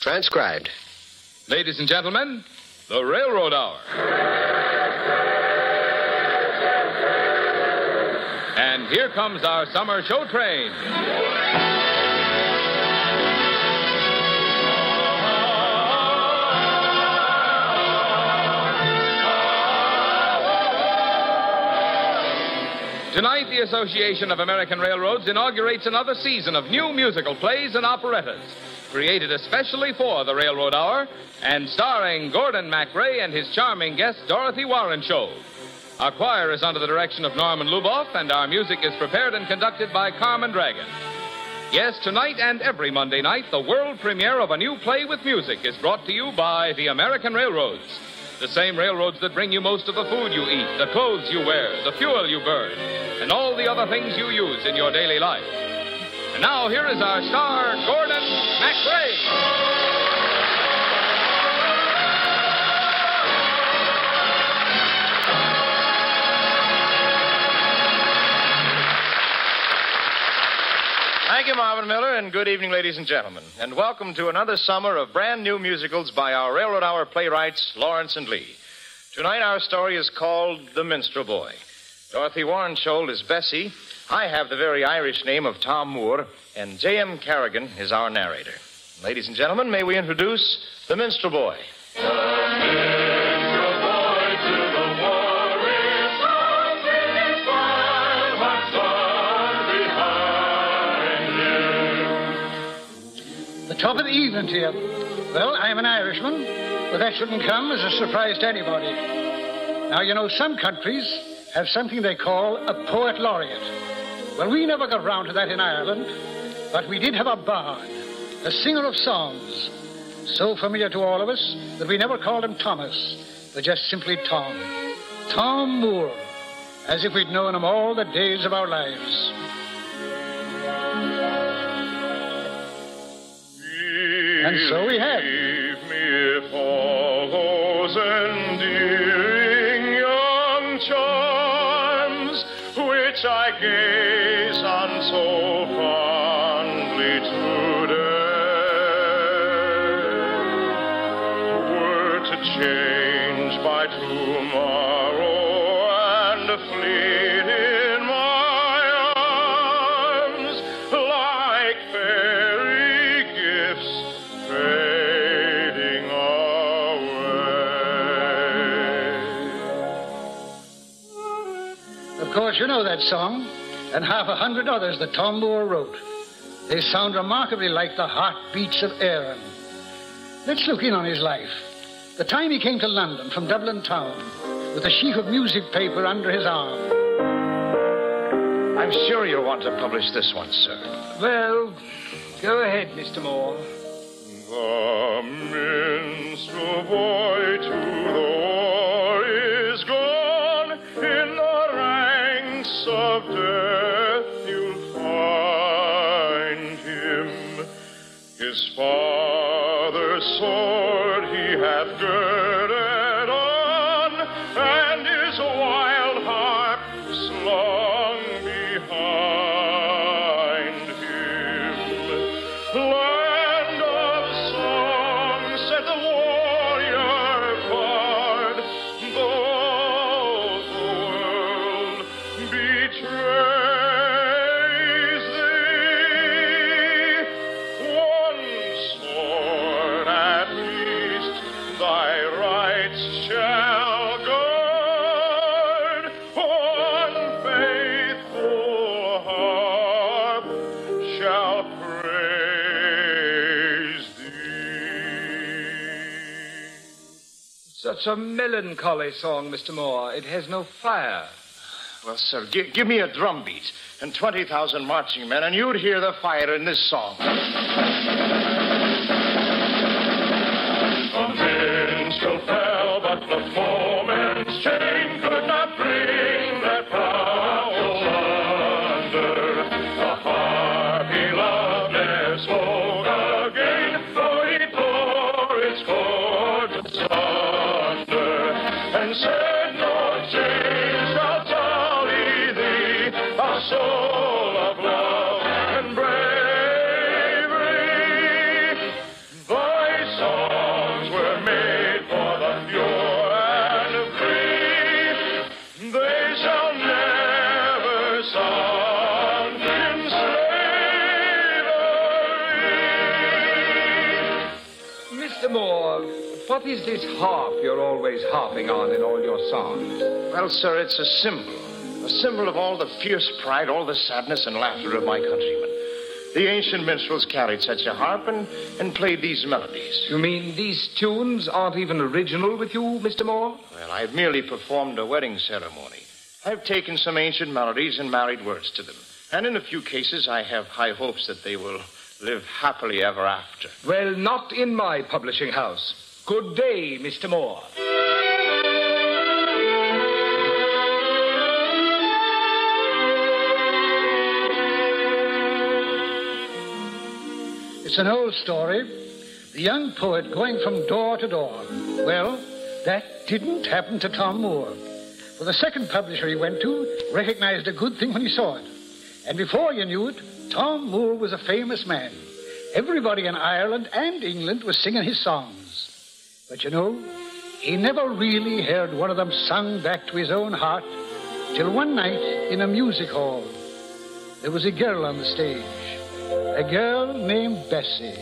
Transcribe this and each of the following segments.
Transcribed. Ladies and gentlemen, the Railroad Hour. And here comes our summer show train. Tonight, the Association of American Railroads inaugurates another season of new musical plays and operettas, created especially for the Railroad Hour and starring Gordon MacRae and his charming guest, Dorothy Warren Show. Our choir is under the direction of Norman Luboff, and our music is prepared and conducted by Carmen Dragon. Yes, tonight and every Monday night, the world premiere of a new play with music is brought to you by the American Railroads. The same railroads that bring you most of the food you eat, the clothes you wear, the fuel you burn, and all the other things you use in your daily life. And now, here is our star, Gordon MacRae. Thank you, Marvin Miller, and good evening, ladies and gentlemen. And welcome to another summer of brand new musicals by our Railroad Hour playwrights, Lawrence and Lee. Tonight, our story is called The Minstrel Boy. Dorothy Warren Scholl is Bessie. I have the very Irish name of Tom Moore, and J.M. Carrigan is our narrator. Ladies and gentlemen, may we introduce The Minstrel Boy. The top of the evening to you. Well, I'm an Irishman, but that shouldn't come as a surprise to anybody. Now, you know, some countries have something they call a poet laureate. Well, we never got round to that in Ireland, but we did have a bard, a singer of songs, so familiar to all of us that we never called him Thomas, but just simply Tom. Tom Moore, as if we'd known him all the days of our lives. And so we have. Leave me for those endearing young charms which I gaze on so fondly today. Were to change by tomorrow and fleet in my arms like fairy gifts fading away. Of course, you know that song, and 100 others that Tom Moore wrote. They sound remarkably like the heartbeats of Aaron. Let's look in on his life. The time he came to London from Dublin town with a sheaf of music paper under his arm. I'm sure you'll want to publish this one, sir. Well, go ahead, Mr. Moore. The minstrel boy to the war is gone. In the ranks of death you'll find him. His father's sword he hath girded on, and his wild harp slung behind him. Land of song, said the warrior bard, though the world betrays thee, one sword at least thy rights shall guard, one faithful harp shall praise thee. Such a melancholy song, Mr. Moore. It has no fire. Well, sir, give me a drum beat and 20,000 marching men, and you'd hear the fire in this song. A minstrel fell, but the foeman's chain could not bring that proud thunder. The harp he loved ne'er spoke again, for he tore its chords asunder, and said, no chain shall sully thee, a soul of love and bravery. Thy Moore, what is this harp you're always harping on in all your songs? Well, sir, it's a symbol. A symbol of all the fierce pride, all the sadness and laughter of my countrymen. The ancient minstrels carried such a harp and played these melodies. You mean these tunes aren't even original with you, Mr. Moore? Well, I've merely performed a wedding ceremony. I've taken some ancient melodies and married words to them. And in a few cases, I have high hopes that they will live happily ever after. Well, not in my publishing house. Good day, Mr. Moore. It's an old story. The young poet going from door to door. Well, that didn't happen to Tom Moore. For the second publisher he went to recognized a good thing when he saw it. And before you knew it, Tom Moore was a famous man. Everybody in Ireland and England was singing his songs. But you know, he never really heard one of them sung back to his own heart till one night in a music hall. There was a girl on the stage. A girl named Bessie.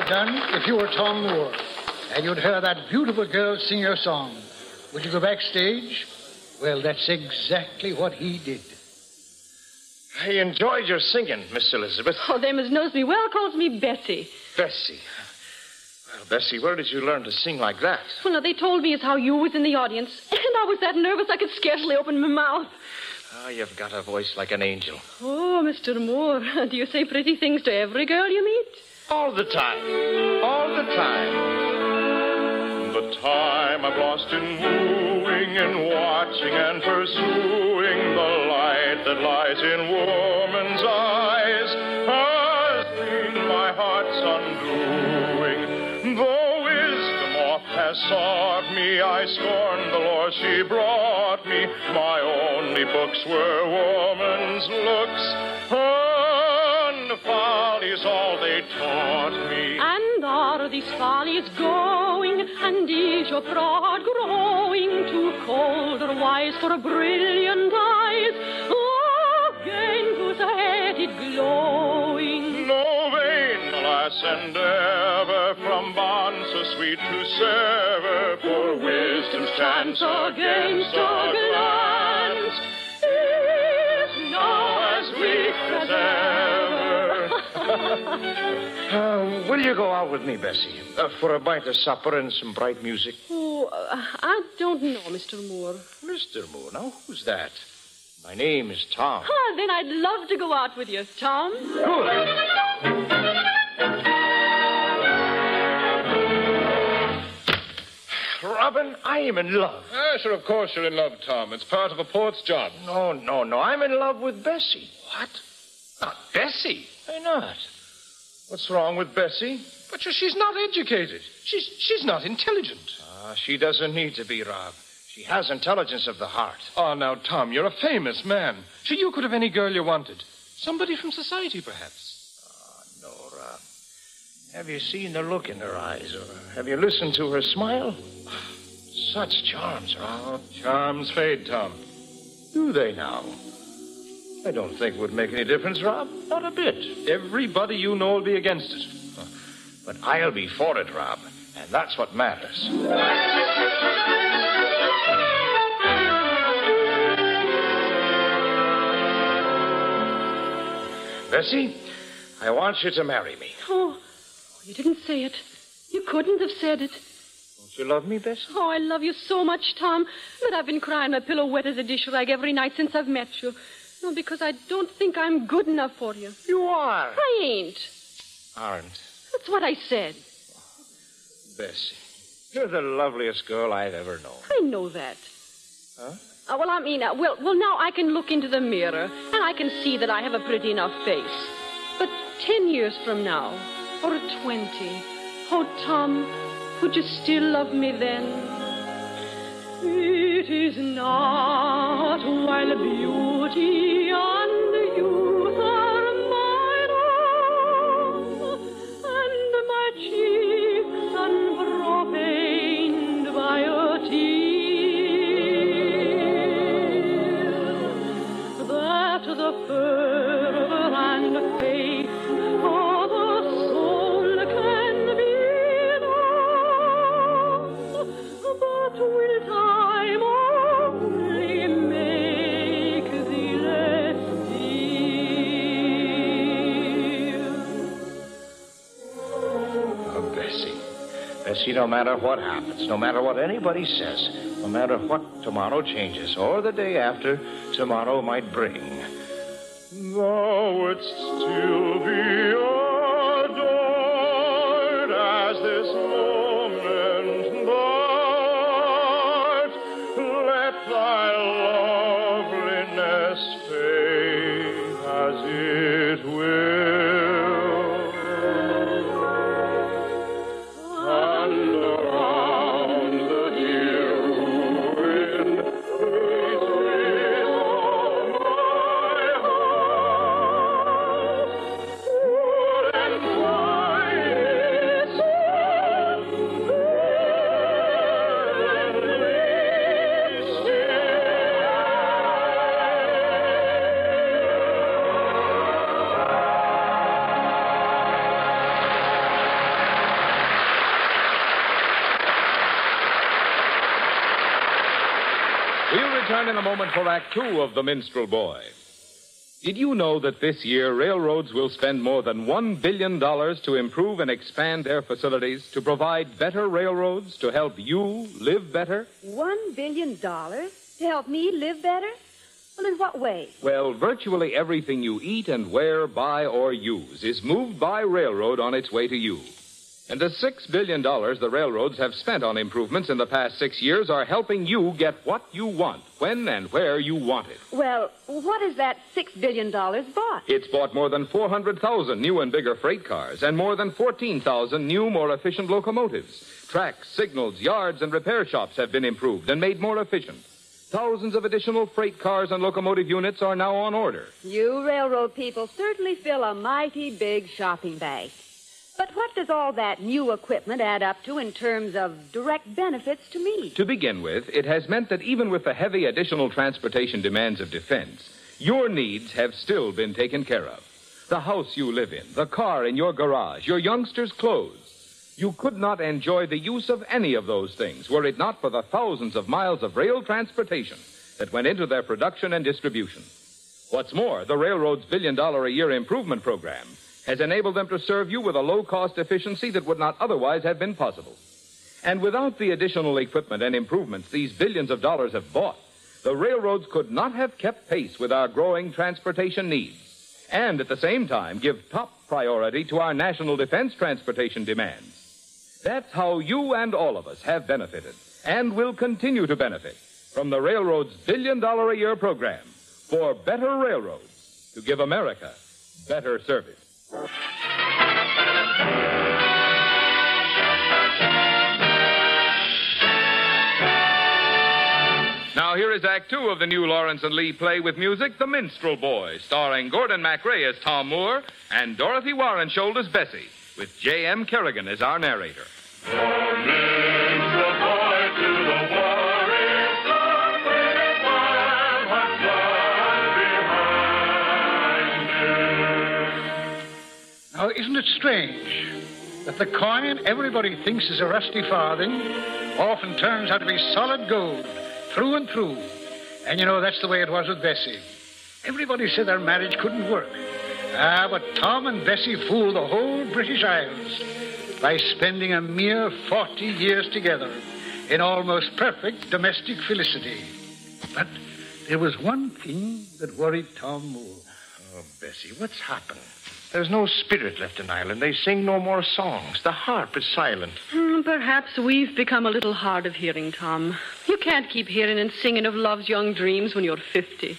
Done if you were Tom Moore and you'd heard that beautiful girl sing your song? Would you go backstage? Well, that's exactly what he did. I enjoyed your singing, Miss Elizabeth. Oh, them as knows me well calls me Bessie. Bessie. Well, Bessie, where did you learn to sing like that? Well, now, they told me as how you was in the audience, and I was that nervous I could scarcely open my mouth. Oh, you've got a voice like an angel. Oh, Mr. Moore, do you say pretty things to every girl you meet? All the time. All the time. The time I've lost in wooing and watching and pursuing the light that lies in woman's eyes has been my heart's undoing. Though wisdom oft has sought me, I scorned the lore she brought me. My only books were woman's looks. Follies all they taught me. And are these follies going, and is your pride growing too cold or wise for brilliant eyes? Oh, again whose head it glowing? No vain, alas, endeavor from bond so sweet to sever, for wisdom's chance against a glance is now as weak as ever. Will you go out with me, Bessie, for a bite of supper and some bright music? Oh, I don't know, Mr. Moore. Mr. Moore? Now, who's that? My name is Tom. Ah, then I'd love to go out with you, Tom. Good. Robin, I am in love. Sure, of course you're in love, Tom. It's part of a poet's job. No. I'm in love with Bessie. What? Not Bessie. Why not? What's wrong with Bessie? But she's not educated. She's not intelligent. She doesn't need to be, Rob. She has intelligence of the heart. Oh, now, Tom, you're a famous man. Sure, you could have any girl you wanted. Somebody from society, perhaps. No, Rob. Have you seen the look in her eyes, or have you listened to her smile? Such charms, Rob. Oh, charms fade, Tom. Do they now? I don't think it would make any difference, Rob. Not a bit. Everybody you know will be against it. But I'll be for it, Rob. And that's what matters. Bessie, I want you to marry me. Oh, you didn't say it. You couldn't have said it. Don't you love me, Bessie? Oh, I love you so much, Tom, that I've been crying my pillow wet as a dish rag every night since I've met you. No, because I don't think I'm good enough for you. You are. I ain't. Aren't. That's what I said. Bessie, you're the loveliest girl I've ever known. I know that. Huh? Well, I mean, well, now I can look into the mirror, and I can see that I have a pretty enough face. But 10 years from now, or 20, oh, Tom, would you still love me then? It is not while beauty and youth are mine own, and my cheeks unprofaned by a tear, that the fervor and faith of a soul can be known, but will time only make thee less dear? Oh, Bessie. Bessie, no matter what happens, no matter what anybody says, no matter what tomorrow changes, or the day after tomorrow might bring, thou wouldst still be adored as this moment but let thy loveliness fade as it will, and around the dear ruin peace with all my heart would entwine its We'll return in a moment for Act Two of The Minstrel Boy. Did you know that this year railroads will spend more than $1 billion to improve and expand their facilities, to provide better railroads, to help you live better? $1 billion to help me live better? Well, in what way? Well, virtually everything you eat and wear, buy, or use is moved by railroad on its way to you. And the $6 billion the railroads have spent on improvements in the past 6 years are helping you get what you want, when and where you want it. Well, what is that $6 billion bought? It's bought more than 400,000 new and bigger freight cars and more than 14,000 new, more efficient locomotives. Tracks, signals, yards, and repair shops have been improved and made more efficient. Thousands of additional freight cars and locomotive units are now on order. You railroad people certainly fill a mighty big shopping bag. But what does all that new equipment add up to in terms of direct benefits to me? To begin with, it has meant that even with the heavy additional transportation demands of defense, your needs have still been taken care of. The house you live in, the car in your garage, your youngsters' clothes. You could not enjoy the use of any of those things were it not for the thousands of miles of rail transportation that went into their production and distribution. What's more, the railroad's $1 billion-a-year improvement program has enabled them to serve you with a low-cost efficiency that would not otherwise have been possible. And without the additional equipment and improvements these billions of dollars have bought, the railroads could not have kept pace with our growing transportation needs, and at the same time give top priority to our national defense transportation demands. That's how you and all of us have benefited, and will continue to benefit, from the railroad's $1 billion-a-year program for better railroads to give America better service. is Act Two of the new Lawrence and Lee play with music, The Minstrel Boy, starring Gordon MacRae as Tom Moore and Dorothy Warren Scholl as Bessie, with J.M. Kerrigan as our narrator. Now, isn't it strange that the coin everybody thinks is a rusty farthing often turns out to be solid gold, through and through? And you know, that's the way it was with Bessie. Everybody said their marriage couldn't work. But Tom and Bessie fooled the whole British Isles by spending a mere 40 years together in almost perfect domestic felicity. But there was one thing that worried Tom Moore. Oh, Bessie, what's happened? There's no spirit left in Ireland. They sing no more songs. The harp is silent. Perhaps we've become a little hard of hearing, Tom. You can't keep hearing and singing of love's young dreams when you're 50.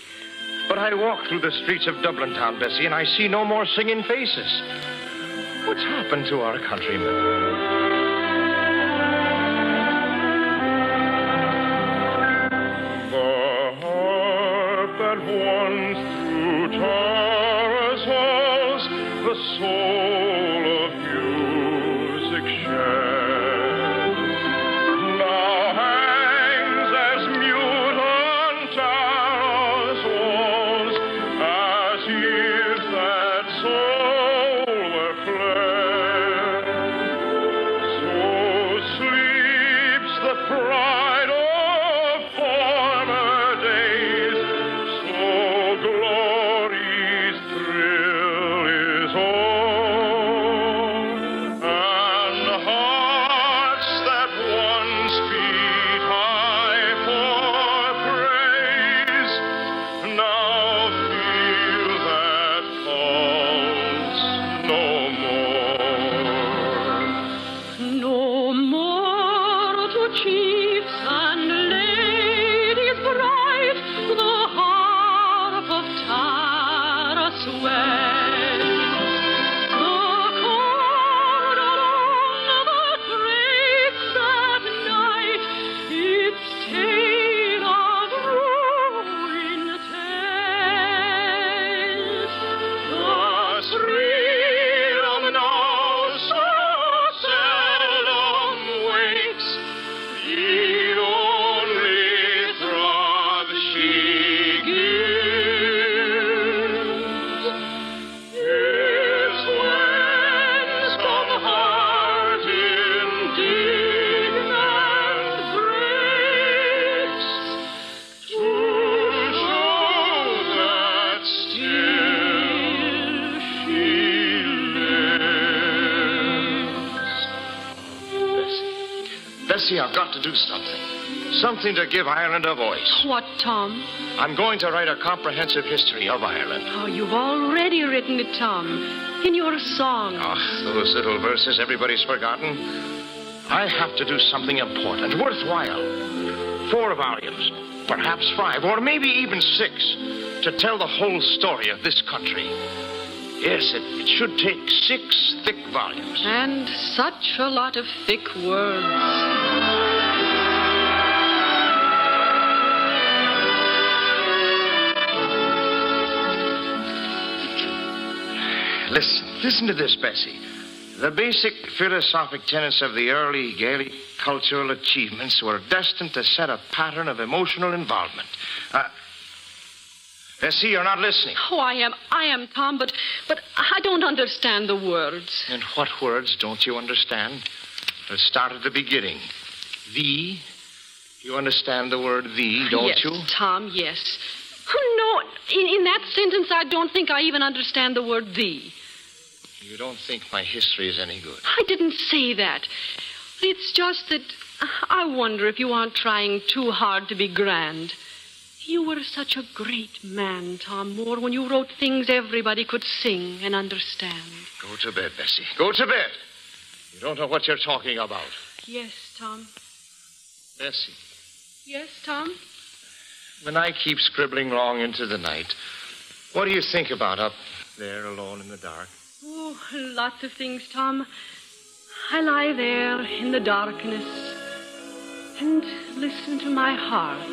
But I walk through the streets of Dublin town, Bessie, and I see no more singing faces. What's happened to our countrymen? The harp that once through Tara's halls the soul of music shed, now hangs as mute on Tara's walls as if that soul were fled. So sleeps the pride of former days, so glory's thrill is o'er, and hearts that once beat high for praise now feel that pulse no more. No more to chiefs and ladies bright the harp of Tara swells. The chord along that breaks at night its tale of ruin tells. The freedom now so seldom wakes, the only throb she gives is when some heart indignant breaks to show that still she lives. Bessie, I've got to do something. Something to give Ireland a voice. What, Tom? I'm going to write a comprehensive history of Ireland. Oh, you've already written it, Tom, in your song. Those little verses everybody's forgotten. I have to do something important, worthwhile. 4 volumes, perhaps 5, or maybe even 6, to tell the whole story of this country. Yes, it should take 6 thick volumes. And such a lot of thick words. Listen to this, Bessie. The basic philosophic tenets of the early Gaelic cultural achievements were destined to set a pattern of emotional involvement. Bessie, you're not listening. Oh, I am, Tom, but I don't understand the words. And what words don't you understand? Let's start at the beginning. Thee. You understand the word thee, don't yes, you? Tom, yes. Oh, no, in that sentence, I don't think I even understand the word thee. You don't think my history is any good? I didn't say that. It's just that I wonder if you aren't trying too hard to be grand. You were such a great man, Tom Moore, when you wrote things everybody could sing and understand. Go to bed, Bessie. Go to bed. You don't know what you're talking about. Yes, Tom. Bessie. Yes, Tom? When I keep scribbling long into the night, what do you think about up there alone in the dark? Oh, lots of things, Tom. I lie there in the darkness and listen to my heart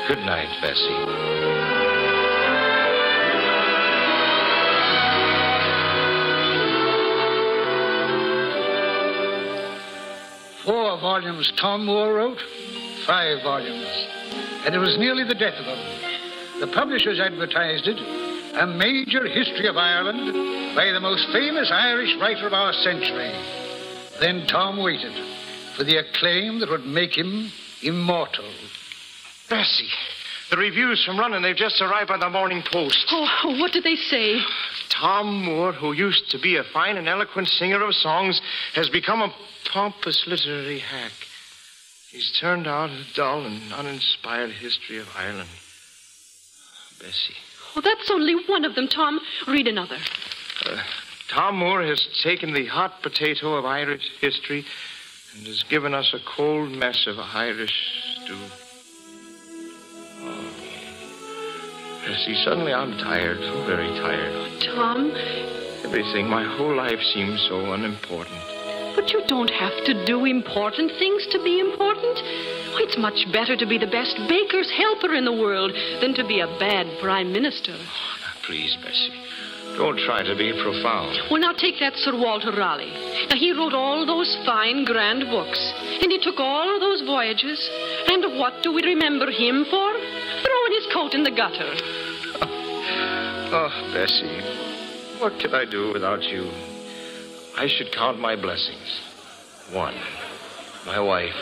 Good night, Bessie. Four volumes Tom Moore wrote, 5 volumes. And it was nearly the death of him. The publishers advertised it, a major history of Ireland by the most famous Irish writer of our century. Then Tom waited for the acclaim that would make him immortal. Bessie, the reviews from London, they've just arrived by the Morning Post. Oh, what did they say? Tom Moore, who used to be a fine and eloquent singer of songs, has become a pompous literary hack. He's turned out a dull and uninspired history of Ireland. Bessie. Oh, that's only one of them, Tom. Read another. Tom Moore has taken the hot potato of Irish history and has given us a cold mess of Irish stew. Oh, Bessie, suddenly I'm tired, so very tired. Oh, Tom. Everything, my whole life seems so unimportant. But you don't have to do important things to be important. Oh, it's much better to be the best baker's helper in the world than to be a bad prime minister. Oh, now, please, Bessie, don't try to be profound. Well, now take that Sir Walter Raleigh. Now, he wrote all those fine, grand books, and he took all of those voyages. And what do we remember him for? Throwing his coat in the gutter. Oh, Bessie, what could I do without you? I should count my blessings. 1, my wife.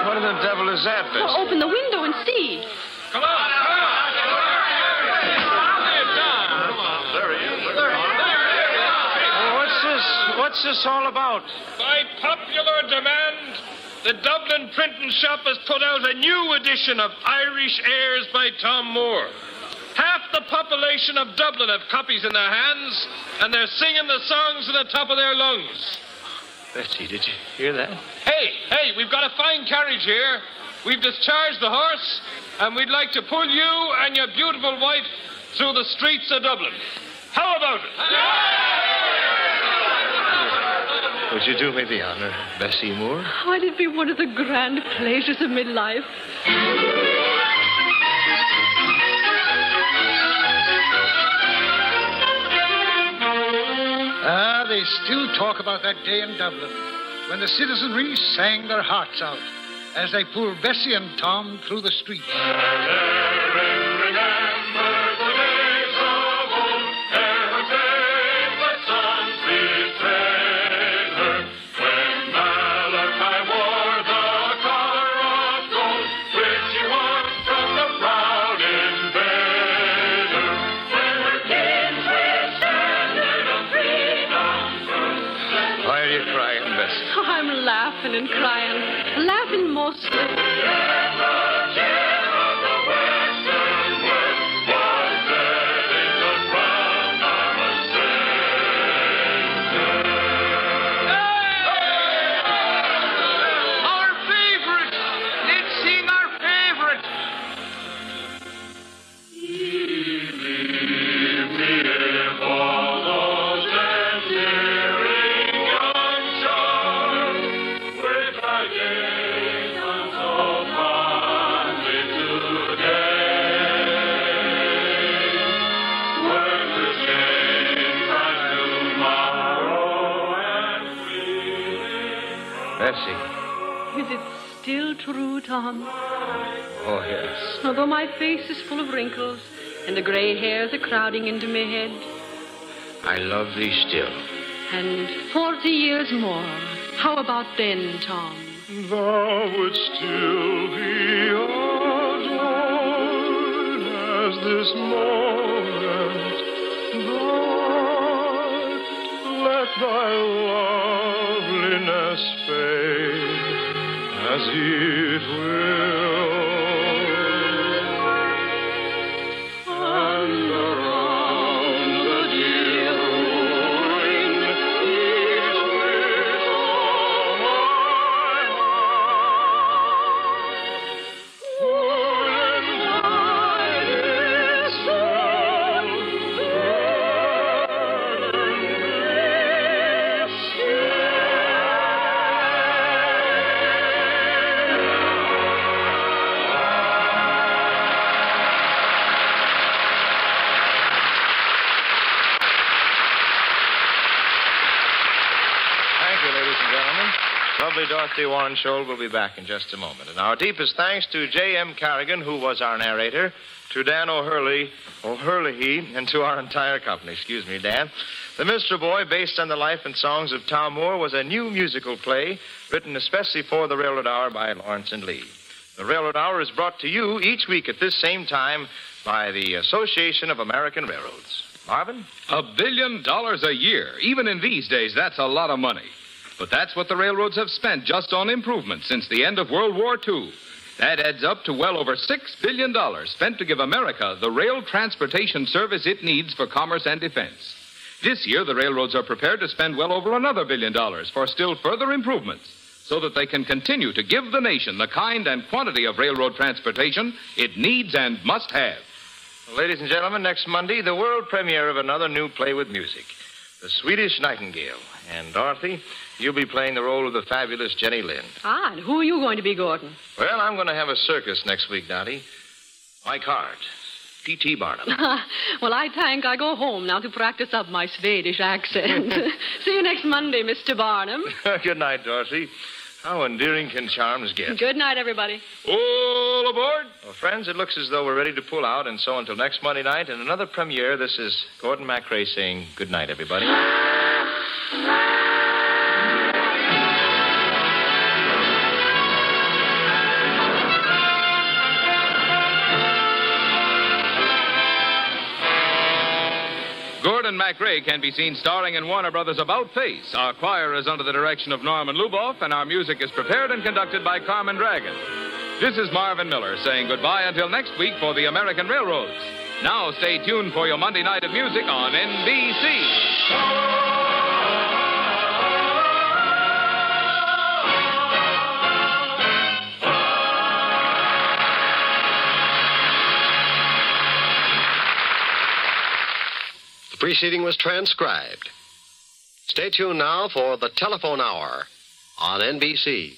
What in the devil is that, Bessie? Well, open the window and see. Come on. What's this all about? By popular demand, the Dublin printing shop has put out a new edition of Irish Airs by Tom Moore. Half the population of Dublin have copies in their hands, and they're singing the songs at the top of their lungs. Betty, did you hear that? Hey, we've got a fine carriage here. We've discharged the horse, and we'd like to pull you and your beautiful wife through the streets of Dublin. How about it? Would you do me the honor, Bessie Moore? Might it be one of the grand pleasures of midlife? They still talk about that day in Dublin when the citizenry sang their hearts out as they pulled Bessie and Tom through the streets. Laughing and crying, laughing mostly. The western world. Bessie. Is it still true, Tom? Oh, yes. Although my face is full of wrinkles and the gray hairs are crowding into my head. I love thee still. And 40 years more. How about then, Tom? Thou wouldst still be adored as this moment, but let thy loveliness fade as it will. And around the dear ruin, each with all my heart, full and wide its soul, Thank you, ladies and gentlemen. Lovely Dorothy Warren Scholl will be back in just a moment. And our deepest thanks to J.M. Carrigan, who was our narrator, to Dan O'Hurley, and to our entire company. Excuse me, Dan. The Minstrel Boy, based on the life and songs of Tom Moore, was a new musical play written especially for the Railroad Hour by Lawrence and Lee. The Railroad Hour is brought to you each week at this same time by the Association of American Railroads. Marvin? $1 billion a year. Even in these days, that's a lot of money. But that's what the railroads have spent just on improvements since the end of World War II. That adds up to well over $6 billion spent to give America the rail transportation service it needs for commerce and defense. This year, the railroads are prepared to spend well over another $1 billion for still further improvements so that they can continue to give the nation the kind and quantity of railroad transportation it needs and must have. Well, ladies and gentlemen, next Monday, the world premiere of another new play with music, The Swedish Nightingale. And Dorothy, you'll be playing the role of the fabulous Jenny Lind. Ah, and who are you going to be, Gordon? Well, I'm going to have a circus next week, Dottie. My card, P.T. Barnum. Well, I think I go home now to practice up my Swedish accent. See you next Monday, Mr. Barnum. Good night, Dorothy. How endearing can charms get? Good night, everybody. All aboard! Well, friends, it looks as though we're ready to pull out, and so until next Monday night and another premiere, this is Gordon MacRae saying good night, everybody. Gordon MacRae can be seen starring in Warner Brothers' About Face. Our choir is under the direction of Norman Luboff, and our music is prepared and conducted by Carmen Dragon. This is Marvin Miller saying goodbye until next week for the American Railroads. Now stay tuned for your Monday night of music on NBC. The preceding was transcribed. Stay tuned now for the Telephone Hour on NBC.